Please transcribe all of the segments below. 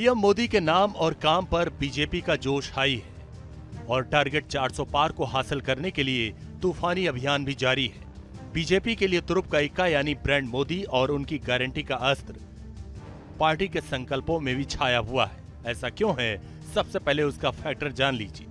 PM Modi के नाम और काम पर बीजेपी का जोश हाई है और टारगेट 400 पार को हासिल करने के लिए तूफानी अभियान भी जारी है। बीजेपी के लिए तुरुप का इक्का यानी ब्रांड मोदी और उनकी गारंटी का अस्त्र पार्टी के संकल्पों में भी छाया हुआ है। ऐसा क्यों है, सबसे पहले उसका फैक्टर जान लीजिए।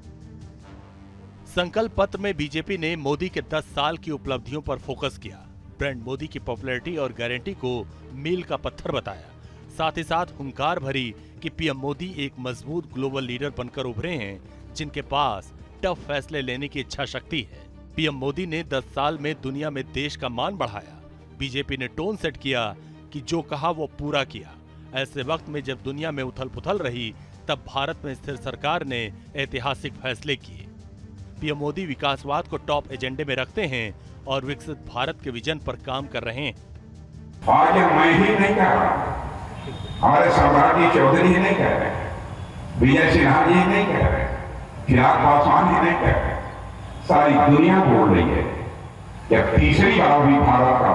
संकल्प पत्र में बीजेपी ने मोदी के 10 साल की उपलब्धियों पर फोकस किया। ब्रांड मोदी की पॉपुलैरिटी और गारंटी को मील का पत्थर बताया। साथ ही साथ हुंकार भरी कि पीएम मोदी एक मजबूत ग्लोबल लीडर बनकर उभरे हैं, जिनके पास टफ फैसले लेने की इच्छा शक्ति है। पीएम मोदी ने 10 साल में दुनिया में देश का मान बढ़ाया। बीजेपी ने टोन सेट किया कि जो कहा वो पूरा किया। ऐसे वक्त में जब दुनिया में उथल पुथल रही, तब भारत में स्थिर सरकार ने ऐतिहासिक फैसले किए। पीएम मोदी विकासवाद को टॉप एजेंडे में रखते हैं और विकसित भारत के विजन पर काम कर रहे हैं। आज मैं ही नहीं कह रहा, हमारे सम्राट जी चौधरी ही नहीं कह रहे, विजय सिन्हा जी नहीं कह रहे, चिराग पासवान ही नहीं कह रहे, सारी दुनिया बोल रही है कि तीसरी बार भी भारत का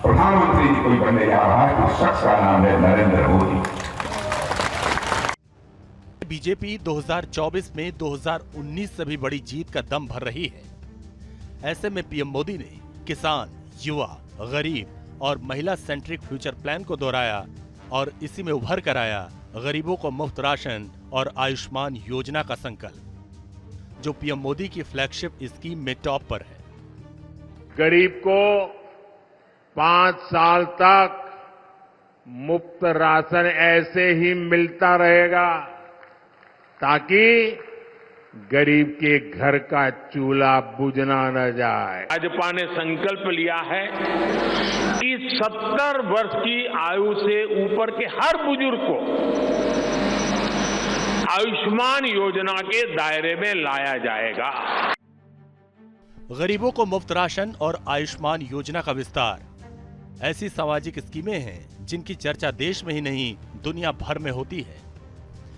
प्रधानमंत्री कोई बनने जा रहा है, उस शख्स का नाम है नरेंद्र मोदी। बीजेपी 2024 में 2019 से भी बड़ी जीत का दम भर रही है। ऐसे में पीएम मोदी ने किसान, युवा, गरीब और महिला सेंट्रिक फ्यूचर प्लान को दोहराया और इसी में उभर कर आया गरीबों को मुफ्त राशन और आयुष्मान योजना का संकल्प, जो पीएम मोदी की फ्लैगशिप स्कीम में टॉप पर है। गरीब को 5 साल तक मुफ्त राशन ऐसे ही मिलता रहेगा ताकि गरीब के घर का चूल्हा बुझना न जाए। भाजपा ने संकल्प लिया है कि 70 वर्ष की आयु से ऊपर के हर बुजुर्ग को आयुष्मान योजना के दायरे में लाया जाएगा। गरीबों को मुफ्त राशन और आयुष्मान योजना का विस्तार ऐसी सामाजिक स्कीमें हैं जिनकी चर्चा देश में ही नहीं दुनिया भर में होती है।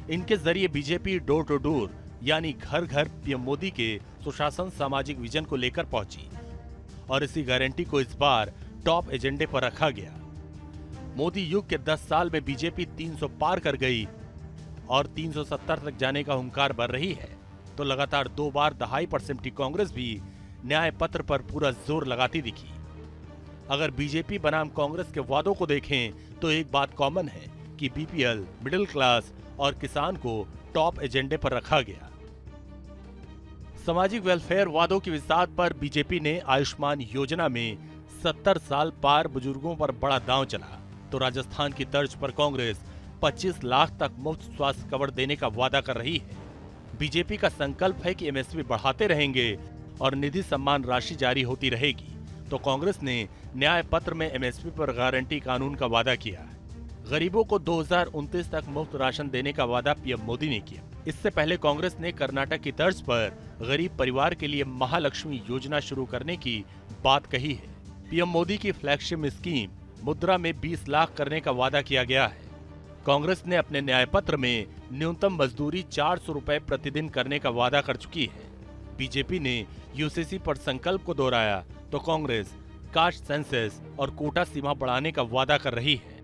इनके जरिए बीजेपी डोर टू डोर यानी घर घर पीएम मोदी के सुशासन सामाजिक विजन को लेकर पहुंची और इसी गारंटी को इस बार टॉप एजेंडे पर रखा गया। मोदी युग के 10 साल में बीजेपी 300 पार कर गई और 370 तक जाने का हुंकार भर रही है, तो लगातार 2 बार दहाई पर सिमटी कांग्रेस भी न्याय पत्र पर पूरा जोर लगाती दिखी। अगर बीजेपी बनाम कांग्रेस के वादों को देखें तो एक बात कॉमन है कि बीपीएल, मिडिल क्लास और किसान को टॉप एजेंडे पर रखा गया। सामाजिक वेलफेयर वादों की विसात पर बीजेपी ने आयुष्मान योजना में 70 साल पार बुजुर्गों पर बड़ा दांव चला, तो राजस्थान की तर्ज पर कांग्रेस 25 लाख तक मुफ्त स्वास्थ्य कवर देने का वादा कर रही है। बीजेपी का संकल्प है कि एमएसपी बढ़ाते रहेंगे और निधि सम्मान राशि जारी होती रहेगी, तो कांग्रेस ने न्याय पत्र में एमएसपी पर गारंटी कानून का वादा किया है। गरीबों को 2029 तक मुफ्त राशन देने का वादा पीएम मोदी ने किया। इससे पहले कांग्रेस ने कर्नाटक की तर्ज पर गरीब परिवार के लिए महालक्ष्मी योजना शुरू करने की बात कही है। पीएम मोदी की फ्लैगशिप स्कीम मुद्रा में 20 लाख करने का वादा किया गया है। कांग्रेस ने अपने न्याय पत्र में न्यूनतम मजदूरी 400 रुपए प्रतिदिन करने का वादा कर चुकी है। बीजेपी ने यूसीसी पर संकल्प को दोहराया, तो कांग्रेस कास्ट सेंसस और कोटा सीमा बढ़ाने का वादा कर रही है।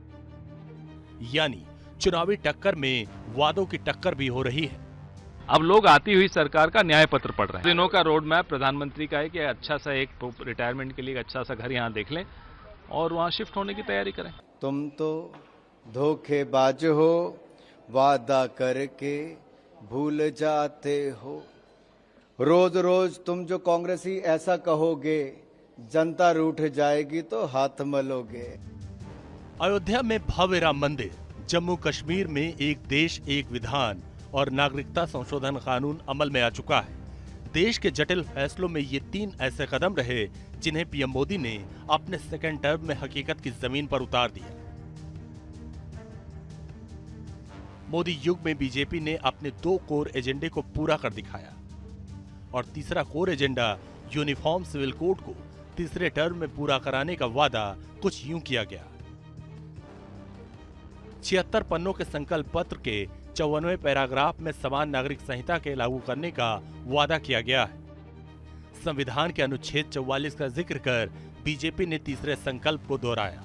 यानी चुनावी टक्कर में वादों की टक्कर भी हो रही है। अब लोग आती हुई सरकार का न्याय पत्र पढ़ रहे हैं। दिनों का रोड मैप प्रधानमंत्री का है कि अच्छा सा एक रिटायरमेंट के लिए अच्छा सा घर यहाँ देख लें और वहाँ शिफ्ट होने की तैयारी करें। तुम तो धोखेबाज हो, वादा करके भूल जाते हो। रोज रोज तुम जो कांग्रेसी ऐसा कहोगे, जनता रूठ जाएगी तो हाथ मलोगे। अयोध्या में भव्य राम मंदिर, जम्मू कश्मीर में एक देश एक विधान और नागरिकता संशोधन कानून अमल में आ चुका है। देश के जटिल फैसलों में ये 3 ऐसे कदम रहे जिन्हें पीएम मोदी ने अपने सेकेंड टर्म में हकीकत की जमीन पर उतार दिया। मोदी युग में बीजेपी ने अपने 2 कोर एजेंडे को पूरा कर दिखाया और तीसरा core agenda uniform civil code को तीसरे टर्म में पूरा कराने का वादा कुछ यूं किया गया। 76 पन्नों के संकल्प पत्र के 54वें पैराग्राफ में समान नागरिक संहिता के लागू करने का वादा किया गया है। संविधान के अनुच्छेद 44 का जिक्र कर बीजेपी ने तीसरे संकल्प को दोहराया।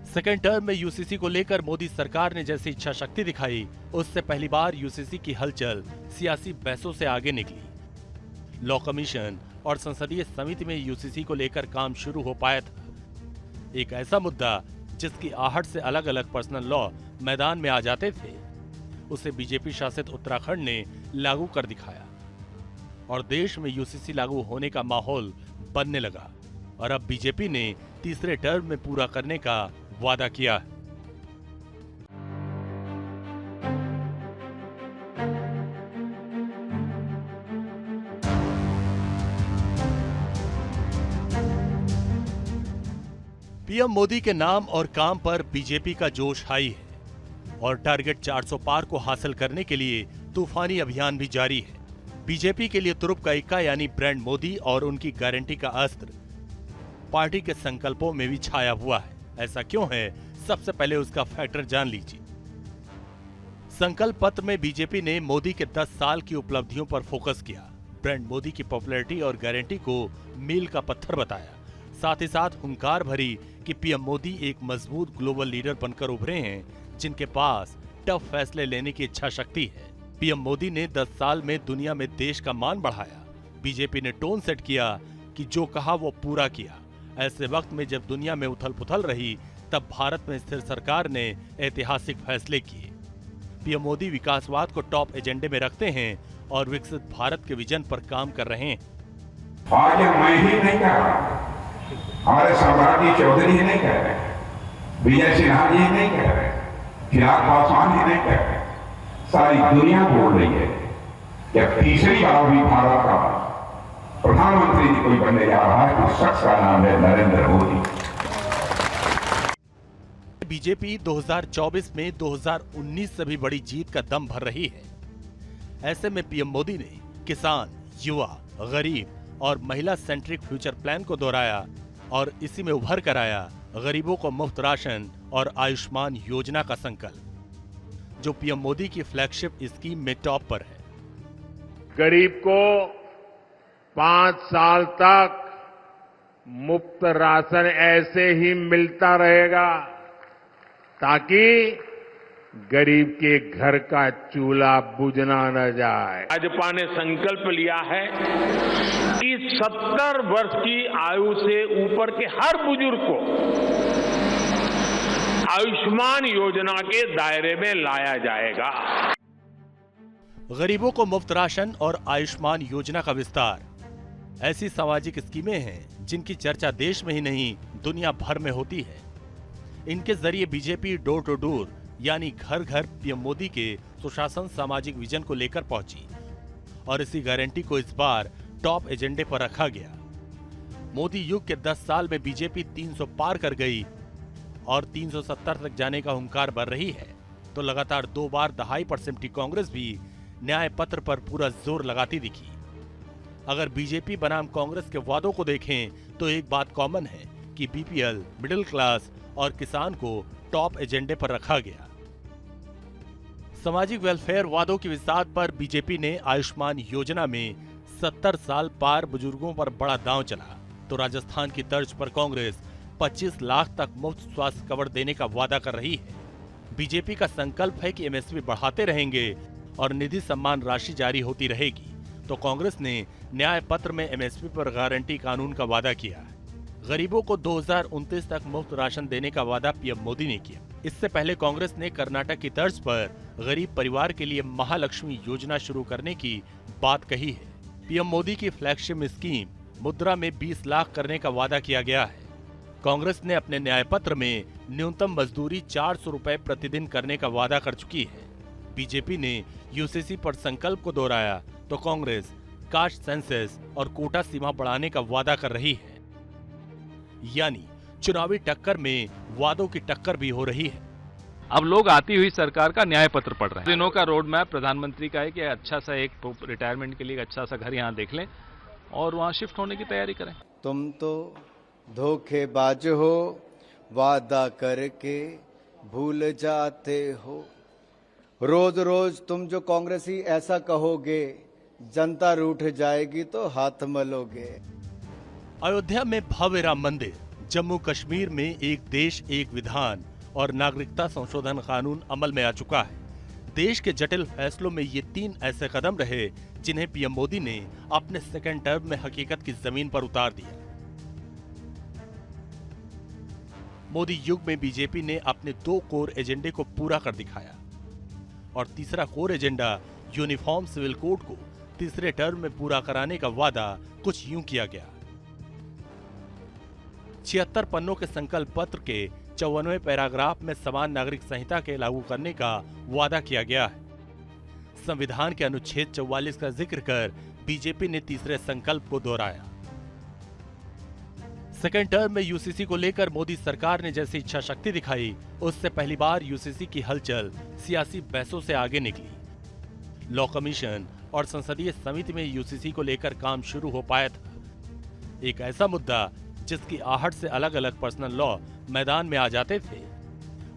सेकेंड टर्म में यूसीसी को लेकर मोदी सरकार ने जैसी इच्छा शक्ति दिखाई, उससे पहली बार यूसीसी की हलचल सियासी बहसों से आगे निकली। लॉ कमीशन और संसदीय समिति में यूसीसी को लेकर काम शुरू हो पाया था। एक ऐसा मुद्दा जिसकी आहट से अलग अलग पर्सनल लॉ मैदान में आ जाते थे, उसे बीजेपी शासित उत्तराखंड ने लागू कर दिखाया और देश में यूसीसी लागू होने का माहौल बनने लगा। और अब बीजेपी ने तीसरे टर्म में पूरा करने का वादा किया है। पीएम मोदी के नाम और काम पर बीजेपी का जोश हाई है और टारगेट 400 पार को हासिल करने के लिए तूफानी अभियान भी जारी है। बीजेपी के लिए तुरुप का इक्का यानी ब्रांड मोदी और उनकी गारंटी का अस्त्र पार्टी के संकल्पों में भी छाया हुआ है। ऐसा क्यों है, सबसे पहले उसका फैक्टर जान लीजिए। संकल्प पत्र में बीजेपी ने मोदी के 10 साल की उपलब्धियों पर फोकस किया, ब्रांड मोदी की पॉपुलैरिटी और गारंटी को मील का पत्थर बताया। साथ ही साथ हुंकार भरी कि पीएम मोदी एक मजबूत ग्लोबल लीडर बनकर उभरे हैं, जिनके पास टफ फैसले लेने की इच्छा शक्ति है। पीएम मोदी ने 10 साल में दुनिया में देश का मान बढ़ाया। बीजेपी ने टोन सेट किया कि जो कहा वो पूरा किया। ऐसे वक्त में जब दुनिया में उथल पुथल रही, तब भारत में स्थिर सरकार ने ऐतिहासिक फैसले किए। पीएम मोदी विकासवाद को टॉप एजेंडे में रखते हैं और विकसित भारत के विजन पर काम कर रहे हैं। आज मैं ही नहीं कह रहा, हमारे सम्राट जी चौधरी ही नहीं कह रहे, विजय सिन्हा जी नहीं कह रहे, चिराग पासवान ही नहीं कह रहे, सारी दुनिया बोल रही है कि अब तीसरी बार भी भारत का प्रधानमंत्री जी कोई बनने जा रहा है, तो शख्स का नाम है नरेंद्र मोदी। बीजेपी 2024 में 2019 से भी बड़ी जीत का दम भर रही है। ऐसे में पीएम मोदी ने किसान, युवा, गरीब और महिला सेंट्रिक फ्यूचर प्लान को दोहराया और इसी में उभर कर आया गरीबों को मुफ्त राशन और आयुष्मान योजना का संकल्प, जो पीएम मोदी की फ्लैगशिप स्कीम में टॉप पर है। गरीब को 5 साल तक मुफ्त राशन ऐसे ही मिलता रहेगा ताकि गरीब के घर का चूल्हा बुझना न जाए। भाजपा ने संकल्प लिया है कि 70 वर्ष की आयु से ऊपर के हर बुजुर्ग को आयुष्मान योजना के दायरे में लाया जाएगा। गरीबों को मुफ्त राशन और आयुष्मान योजना का विस्तार ऐसी सामाजिक स्कीमें हैं जिनकी चर्चा देश में ही नहीं दुनिया भर में होती है। इनके जरिए बीजेपी डोर टू डोर यानी घर घर पीएम मोदी के सुशासन सामाजिक विजन को लेकर पहुंची और इसी गारंटी को इस बार टॉप एजेंडे पर रखा गया। मोदी युग के 10 साल में बीजेपी 300 पार कर गई और 370 तक जाने का हुंकार भर रही है, तो लगातार 2 बार दहाई पर सिमटी कांग्रेस भी न्याय पत्र पर पूरा जोर लगाती दिखी। अगर बीजेपी बनाम कांग्रेस के वादों को देखें तो एक बात कॉमन है कि बीपीएल, मिडिल क्लास और किसान को टॉप एजेंडे पर रखा गया। सामाजिक वेलफेयर वादों की विस्तार पर बीजेपी ने आयुष्मान योजना में 70 साल पार बुजुर्गों पर बड़ा दांव चला, तो राजस्थान की तर्ज पर कांग्रेस 25 लाख तक मुफ्त स्वास्थ्य कवर देने का वादा कर रही है। बीजेपी का संकल्प है कि एमएसपी बढ़ाते रहेंगे और निधि सम्मान राशि जारी होती रहेगी, तो कांग्रेस ने न्याय पत्र में एमएसपी पर गारंटी कानून का वादा किया है। गरीबों को 2029 तक मुफ्त राशन देने का वादा पीएम मोदी ने किया। इससे पहले कांग्रेस ने कर्नाटक की तर्ज पर गरीब परिवार के लिए महालक्ष्मी योजना शुरू करने की बात कही है। पीएम मोदी की फ्लैगशिप स्कीम मुद्रा में 20 लाख करने का वादा किया गया है। कांग्रेस ने अपने न्याय पत्र में न्यूनतम मजदूरी 400 रुपए प्रतिदिन करने का वादा कर चुकी है। बीजेपी ने यूसीसी पर संकल्प को दोहराया, तो कांग्रेस कास्ट सेंसस और कोटा सीमा बढ़ाने का वादा कर रही है। यानी चुनावी टक्कर में वादों की टक्कर भी हो रही है। अब लोग आती हुई सरकार का न्याय पत्र पढ़ रहे हैं। दिनों का रोड मैप प्रधानमंत्री का है कि अच्छा सा एक रिटायरमेंट के लिए अच्छा सा घर यहाँ देख लें और वहाँ शिफ्ट होने की तैयारी करें। तुम तो धोखेबाज हो, वादा करके भूल जाते हो। रोज रोज तुम जो कांग्रेसी ऐसा कहोगे, जनता रूठ जाएगी तो हाथ मलोगे। अयोध्या में भव्य राम मंदिर जम्मू कश्मीर में एक देश एक विधान और नागरिकता संशोधन कानून अमल में आ चुका है। देश के जटिल फैसलों में ये 3 ऐसे कदम रहे जिन्हें पीएम मोदी ने अपने सेकेंड टर्म में हकीकत की जमीन पर उतार दिया। मोदी युग में बीजेपी ने अपने 2 कोर एजेंडे को पूरा कर दिखाया और तीसरा core agenda uniform civil code को तीसरे टर्म में पूरा कराने का वादा कुछ यूं किया गया। 76 पन्नों के संकल्प पत्र के 54वें पैराग्राफ में समान नागरिक संहिता के लागू करने का वादा किया गया है। संविधान के अनुच्छेद 44 का जिक्र कर बीजेपी ने तीसरे संकल्प को दोहराया। सेकेंड टर्म में यूसीसी को लेकर मोदी सरकार ने जैसी इच्छा शक्ति दिखाई, उससे पहली बार यूसीसी की हलचल सियासी बहसों से आगे निकली। लॉ कमीशन और संसदीय समिति में यूसीसी को लेकर काम शुरू हो पाया था। एक ऐसा मुद्दा जिसकी आहट से अलग अलग पर्सनल लॉ मैदान में आ जाते थे,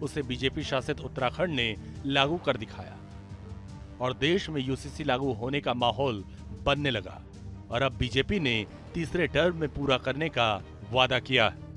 उसे बीजेपी शासित उत्तराखंड ने लागू कर दिखाया और देश में यूसीसी लागू होने का माहौल बनने लगा। और अब बीजेपी ने तीसरे टर्म में पूरा करने का वादा किया है।